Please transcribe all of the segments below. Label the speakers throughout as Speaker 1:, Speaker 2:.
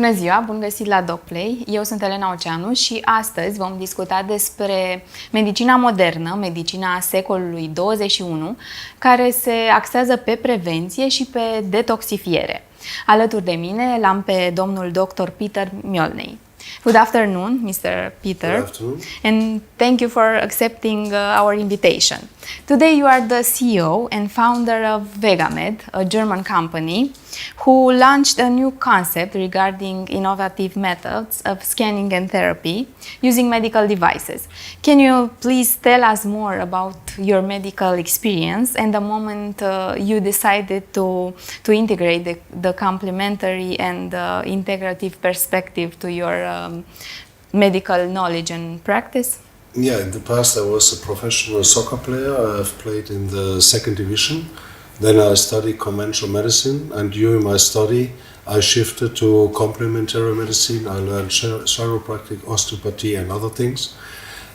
Speaker 1: Bună ziua, bun găsit la DocPlay. Eu sunt Elena Oceanu și astăzi vom discuta despre medicina modernă, medicina secolului 21, care se axează pe prevenție și pe detoxifiere. Alături de mine l-am pe domnul dr. Peter Mölleney. Good afternoon, Mr. Peter.
Speaker 2: Good afternoon.
Speaker 1: And thank you for accepting our invitation. Today you are the CEO and founder of Wegamed, a German company who launched a new concept regarding innovative methods of scanning and therapy using medical devices. Can you please tell us more about your medical experience and the moment you decided to integrate the complementary and integrative perspective to your medical knowledge and practice?
Speaker 2: Yeah, in the past I was a professional soccer player. I've played in the second division. Then I studied conventional medicine, and during my study I shifted to complementary medicine. I learned chiropractic, osteopathy and other things.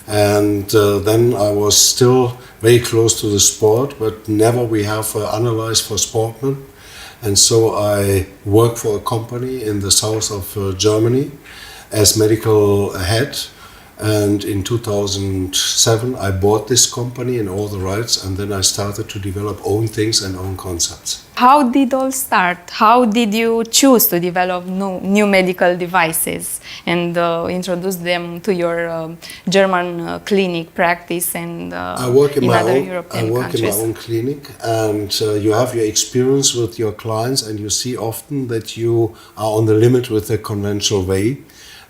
Speaker 2: And then I was still very close to the sport, but never we have analyzed for sportmen. And so I work for a company in the south of Germany as medical head. And in 2007 I bought this company and all the rights, and then I started to develop own things and own concepts.
Speaker 1: How did all start? How did you choose to develop new medical devices and introduce them to your German clinic practice and
Speaker 2: I work in
Speaker 1: other
Speaker 2: in
Speaker 1: countries?
Speaker 2: my own clinic, and you have your experience with your clients, and you see often that you are on the limit with the conventional way.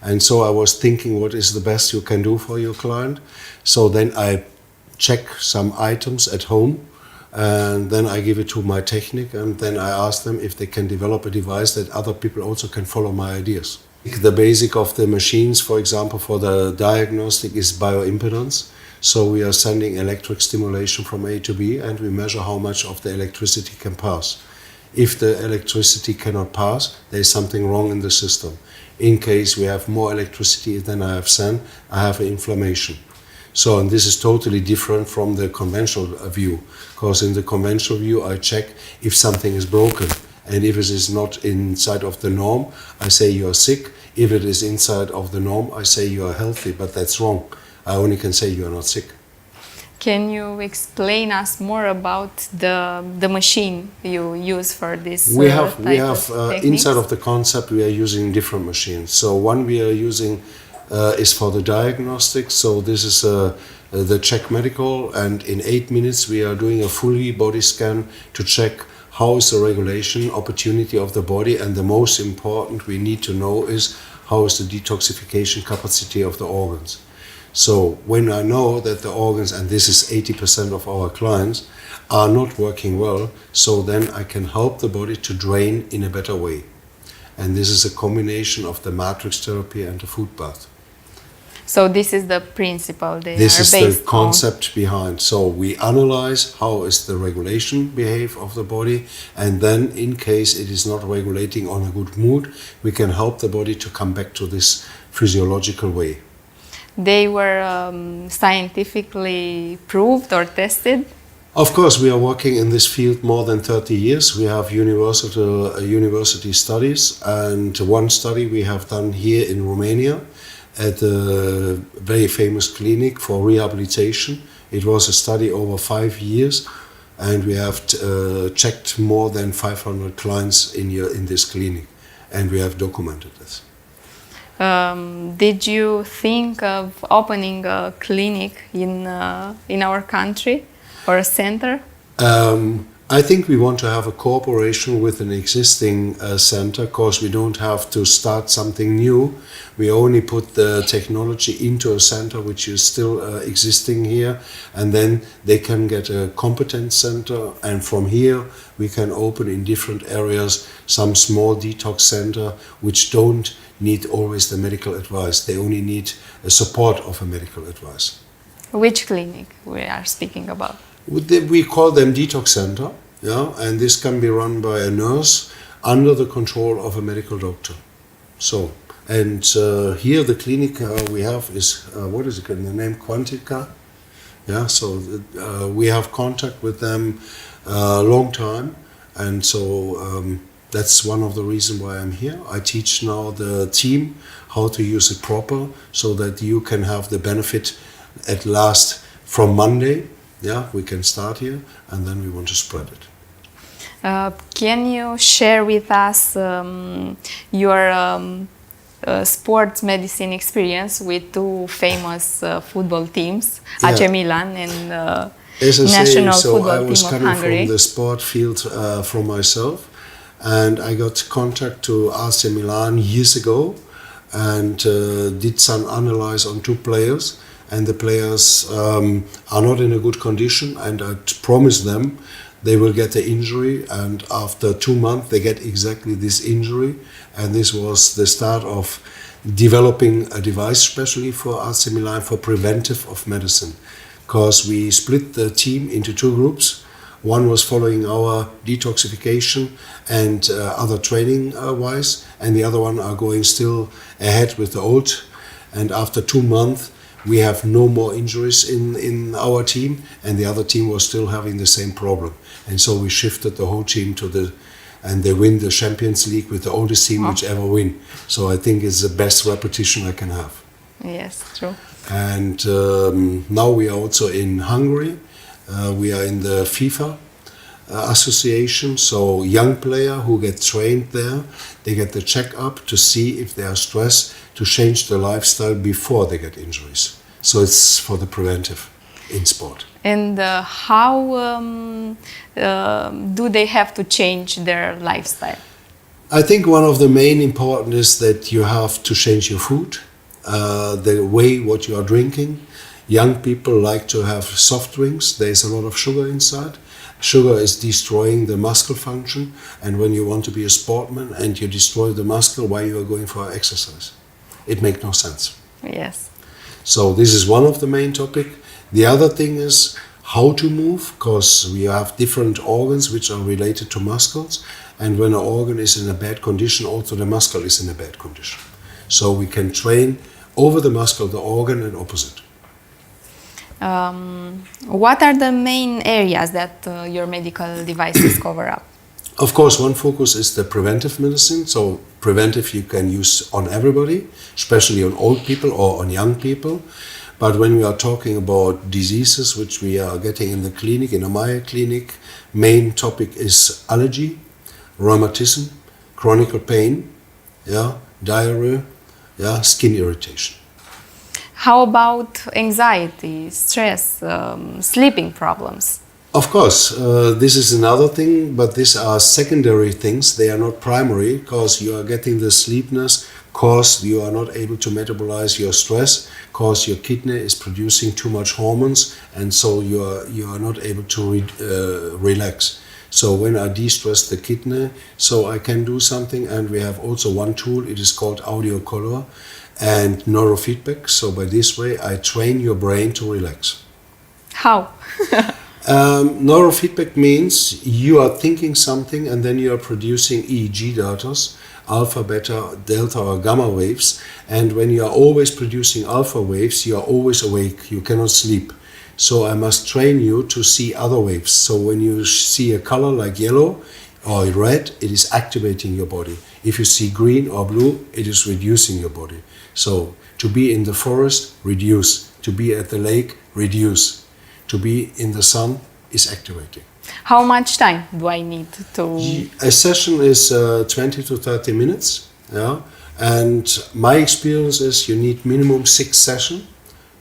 Speaker 2: And so I was thinking, what is the best you can do for your client? So then I check some items at home, and then I give it to my technique, and then I ask them if they can develop a device that other people also can follow my ideas. The basic of the machines, for example, for the diagnostic is bioimpedance. So we are sending electric stimulation from A to B, and we measure how much of the electricity can pass. If the electricity cannot pass, there is something wrong in the system. In case we have more electricity than I have sent, I have an inflammation. So, and this is totally different from the conventional view, because in the conventional view I check if something is broken, and if it is not inside of the norm, I say you are sick. If it is inside of the norm, I say you are healthy, but that's wrong. I only can say you are not sick.
Speaker 1: Can you explain us more about the machine you use for this?
Speaker 2: We have
Speaker 1: techniques?
Speaker 2: inside of the concept we are using different machines. So one we are using is for the diagnostics. So this is the Czech Medical, and in 8 minutes we are doing a fully body scan to check how is the regulation opportunity of the body, and the most important we need to know is how is the detoxification capacity of the organs. So when I know that the organs, and this is 80% of our clients, are not working well, so then I can help the body to drain in a better way. And this is a combination of the matrix therapy and the food bath.
Speaker 1: So this is the principle they
Speaker 2: This
Speaker 1: are
Speaker 2: is
Speaker 1: based
Speaker 2: the concept behind. So we analyze how is the regulation behave of the body, and then in case it is not regulating on a good mood, we can help the body to come back to this physiological way.
Speaker 1: They were scientifically proved or tested?
Speaker 2: Of course, we are working in this field more than 30 years. We have university studies, and one study we have done here in Romania at a very famous clinic for rehabilitation. It was a study over 5 years, and we have checked more than 500 clients in this clinic, and we have documented this.
Speaker 1: Did you think of opening a clinic in our country or a center?
Speaker 2: I think we want to have a cooperation with an existing center, because we don't have to start something new. We only put the technology into a center which is still existing here, and then they can get a competence center, and from here we can open in different areas some small detox center which don't need always the medical advice. They only need a support of a medical advice.
Speaker 1: Which clinic we are speaking about?
Speaker 2: We call them detox center, yeah, and this can be run by a nurse under the control of a medical doctor. So, and here the clinic we have is what is it? The name Quantica, yeah. So we have contact with them a long time, and so That's one of the reasons why I'm here. I teach now the team how to use it proper so that you can have the benefit at last from Monday. Yeah, we can start here and then we want to spread it.
Speaker 1: Can you share with us your sports medicine experience with two famous football teams, AC Milan and national football team of Hungary?
Speaker 2: I was coming from the sport field from myself, and I got contact to AC Milan years ago and did some analysis on two players, and the players are not in a good condition, and I promised them they will get the injury, and after 2 months they get exactly this injury, and this was the start of developing a device especially for AC Milan for preventive of medicine, because we split the team into two groups. One was following our detoxification and other training wise, and the other one are going still ahead with the old, and after 2 months we have no more injuries in our team, and the other team was still having the same problem. And so we shifted the whole team and they win the Champions League with the oldest team which ever win. So I think it's the best repetition I can have.
Speaker 1: Yes, true.
Speaker 2: And now we are also in Hungary. We are in the FIFA association, so young player who get trained there, they get the check-up to see if they are stressed, to change their lifestyle before they get injuries. So it's for the preventive in sport.
Speaker 1: And how do they have to change their lifestyle?
Speaker 2: I think one of the main important is that you have to change your food, the way what you are drinking. Young people like to have soft drinks. There's a lot of sugar inside. Sugar is destroying the muscle function, and when you want to be a sportsman and you destroy the muscle while you are going for exercise, it makes no sense.
Speaker 1: Yes.
Speaker 2: So this is one of the main topic. The other thing is how to move, because we have different organs which are related to muscles, and when an organ is in a bad condition, also the muscle is in a bad condition. So we can train over the muscle, the organ, and opposite.
Speaker 1: What are the main areas that your medical devices cover up?
Speaker 2: Of course, one focus is the preventive medicine. So preventive you can use on everybody, especially on old people or on young people. But when we are talking about diseases which we are getting in the clinic, in a Maya clinic, main topic is allergy, rheumatism, chronic pain, diarrhea, skin irritation.
Speaker 1: How about anxiety, stress, sleeping problems?
Speaker 2: Of course, this is another thing, but these are secondary things. They are not primary, because you are getting the sleepiness, because you are not able to metabolize your stress, because your kidney is producing too much hormones, and so you are not able to relax. So when I de-stress the kidney, so I can do something, and we have also one tool, it is called audio color and neurofeedback. So by this way, I train your brain to relax.
Speaker 1: How?
Speaker 2: Neurofeedback means you are thinking something and then you are producing EEG data, alpha, beta, delta or gamma waves. And when you are always producing alpha waves, you are always awake, you cannot sleep. So I must train you to see other waves. So when you see a color like yellow or red, it is activating your body. If you see green or blue, it is reducing your body. So to be in the forest, reduce. To be at the lake, reduce. To be in the sun is activating.
Speaker 1: How much time do I need to?
Speaker 2: A session is 20 to 30 minutes. And my experience is you need minimum 6 sessions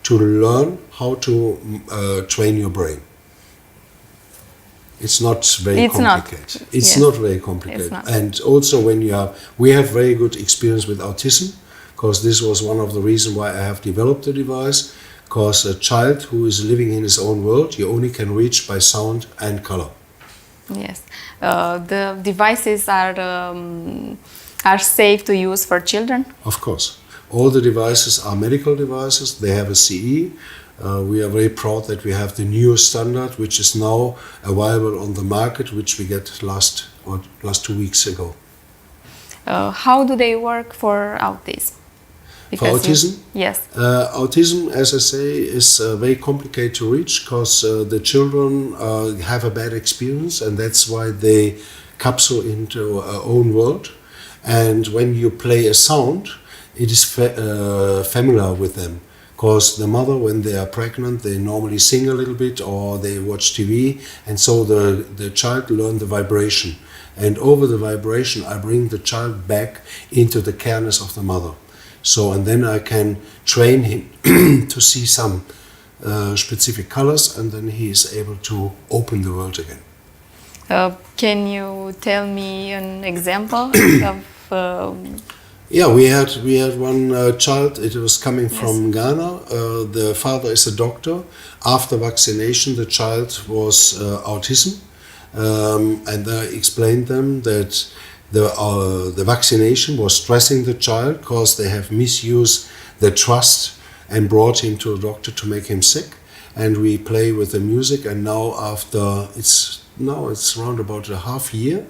Speaker 2: to learn how to train your brain. It's not very complicated. It's not very complicated. And also we have very good experience with autism, because this was one of the reasons why I have developed the device, because a child who is living in his own world, you only can reach by sound and color.
Speaker 1: Yes. The devices are safe to use for children?
Speaker 2: Of course. All the devices are medical devices. They have a CE. We are very proud that we have the newest standard, which is now available on the market, which we get last 2 weeks ago.
Speaker 1: How do they work for autism?
Speaker 2: For autism?
Speaker 1: Yes.
Speaker 2: Autism, as I say, is very complicated to reach, because the children have a bad experience, and that's why they capsule into our own world. And when you play a sound, it is familiar with them. Because the mother, when they are pregnant, they normally sing a little bit or they watch TV. And so the child learns the vibration. And over the vibration, I bring the child back into the careness of the mother. So, and then I can train him to see some specific colors, and then he is able to open the world again.
Speaker 1: Can you tell me an example of?
Speaker 2: Yeah, we had one child. It was coming from Ghana. The father is a doctor. After vaccination, the child was autism, and I explained them that the vaccination was stressing the child because they have misused the trust and brought him to a doctor to make him sick. And we play with the music, and now it's around about a half year,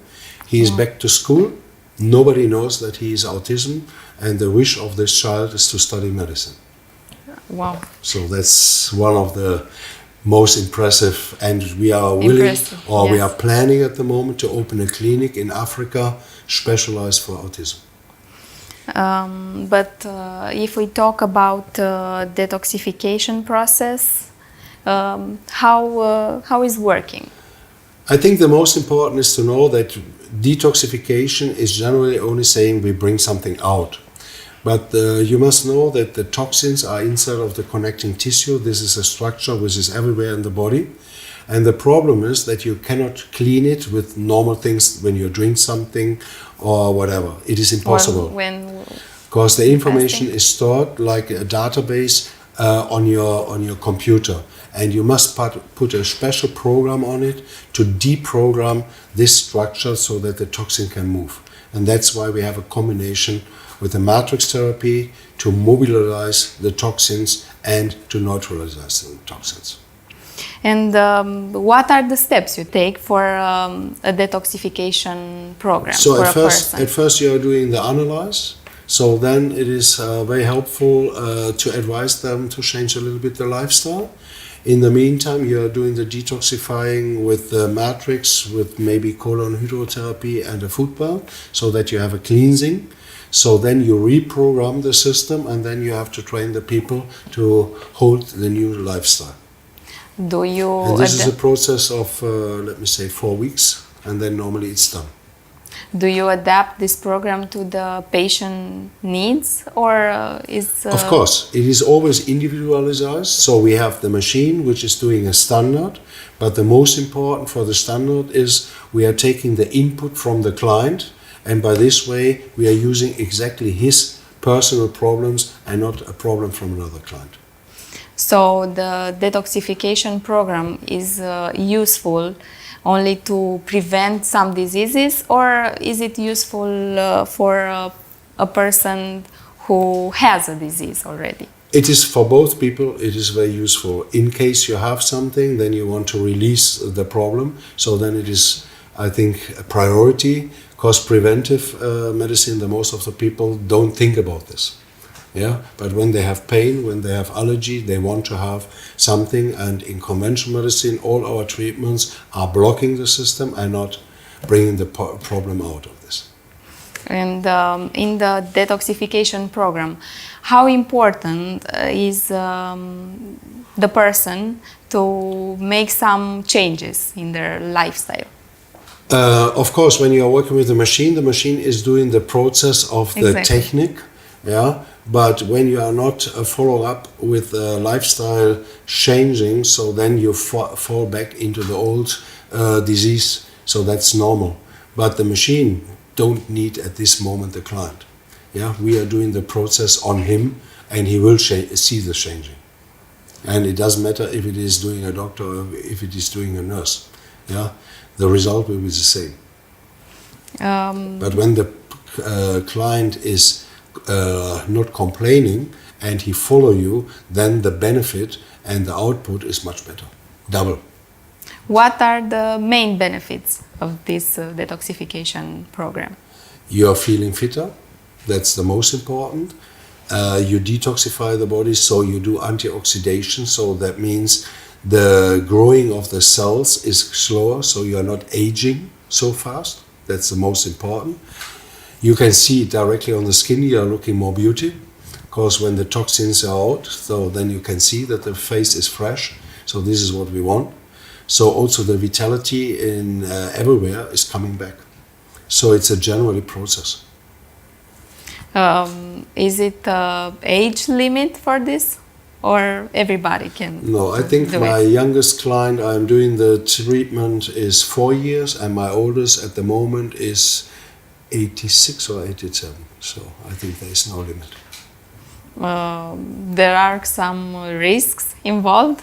Speaker 2: he is back to school. Nobody knows that he is autism, and the wish of this child is to study medicine.
Speaker 1: Wow.
Speaker 2: So that's one of the most impressive, and we are willing, we are planning at the moment to open a clinic in Africa specialized for autism.
Speaker 1: But if we talk about detoxification process, how is working?
Speaker 2: I think the most important is to know that detoxification is generally only saying we bring something out. But you must know that the toxins are inside of the connecting tissue. This is a structure which is everywhere in the body. And the problem is that you cannot clean it with normal things when you drink something or whatever. It is impossible. Because the information is stored like a database on your computer. And you must put a special program on it to deprogram this structure so that the toxin can move. And that's why we have a combination with the matrix therapy to mobilize the toxins and to neutralize the toxins.
Speaker 1: And what are the steps you take for a detoxification program for a person?
Speaker 2: At first you are doing the analyze. So then it is very helpful to advise them to change a little bit their lifestyle. In the meantime, you are doing the detoxifying with the matrix, with maybe colon hydrotherapy and a food bath, so that you have a cleansing. So then you reprogram the system, and then you have to train the people to hold the new lifestyle. And this is a process of, let me say, 4 weeks, and then normally it's done.
Speaker 1: Do you adapt this program to the patient needs, or is?
Speaker 2: Of course, it is always individualized. So we have the machine which is doing a standard, but the most important for the standard is we are taking the input from the client, and by this way we are using exactly his personal problems and not a problem from another client.
Speaker 1: So the detoxification program is useful only to prevent some diseases, or is it useful for a person who has a disease already?
Speaker 2: It is for both people. It is very useful. In case you have something, then you want to release the problem. So then it is, I think, a priority, because preventive medicine, the most of the people don't think about this. Yeah, but when they have pain, when they have allergy, they want to have something. And in conventional medicine, all our treatments are blocking the system and not bringing the problem out of this.
Speaker 1: And in the detoxification program, how important is the person to make some changes in their lifestyle?
Speaker 2: Of course, when you are working with the machine is doing the process of the technique. Yeah. But when you are not follow up with lifestyle changing, so then you fall back into the old disease. So that's normal. But the machine don't need at this moment the client. Yeah, we are doing the process on him, and he will see the changing. And it doesn't matter if it is doing a doctor or if it is doing a nurse. Yeah, the result will be the same. But when the client is not complaining and he follow you, then the benefit and the output is much better, double.
Speaker 1: What are the main benefits of this detoxification program?
Speaker 2: You are feeling fitter, that's the most important. You detoxify the body, so you do antioxidation, so that means the growing of the cells is slower, so you are not aging so fast. That's the most important. You can see it directly on the skin. You are looking more beauty, because when the toxins are out, so then you can see that the face is fresh. So this is what we want. So also the vitality in everywhere is coming back. So it's a generally process.
Speaker 1: Is it age limit for this, or everybody can?
Speaker 2: No, I think my youngest client I'm doing the treatment is 4 years, and my oldest at the moment is 86 or 87. So I think there is no limit.
Speaker 1: There are some risks involved?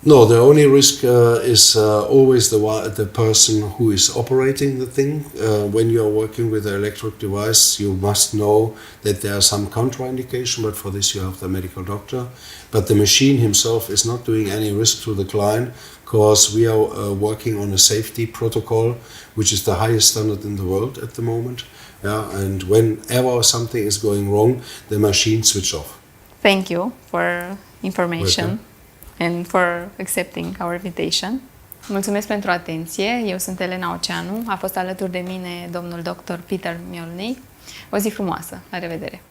Speaker 2: No, the only risk is always the person who is operating the thing. When you are working with an electric device, you must know that there are some contraindication, but for this you have the medical doctor. But the machine himself is not doing any risk to the client, because we are working on a safety protocol, which is the highest standard in the world at the moment. Yeah, and whenever something is going wrong, the machine switch off.
Speaker 1: Thank you for information.
Speaker 2: Welcome.
Speaker 1: And for accepting our invitation. Mulțumesc pentru atenție. Eu sunt Elena Oceanu. A fost alături de mine domnul dr. Peter Mölleney. O zi frumoasă. La revedere!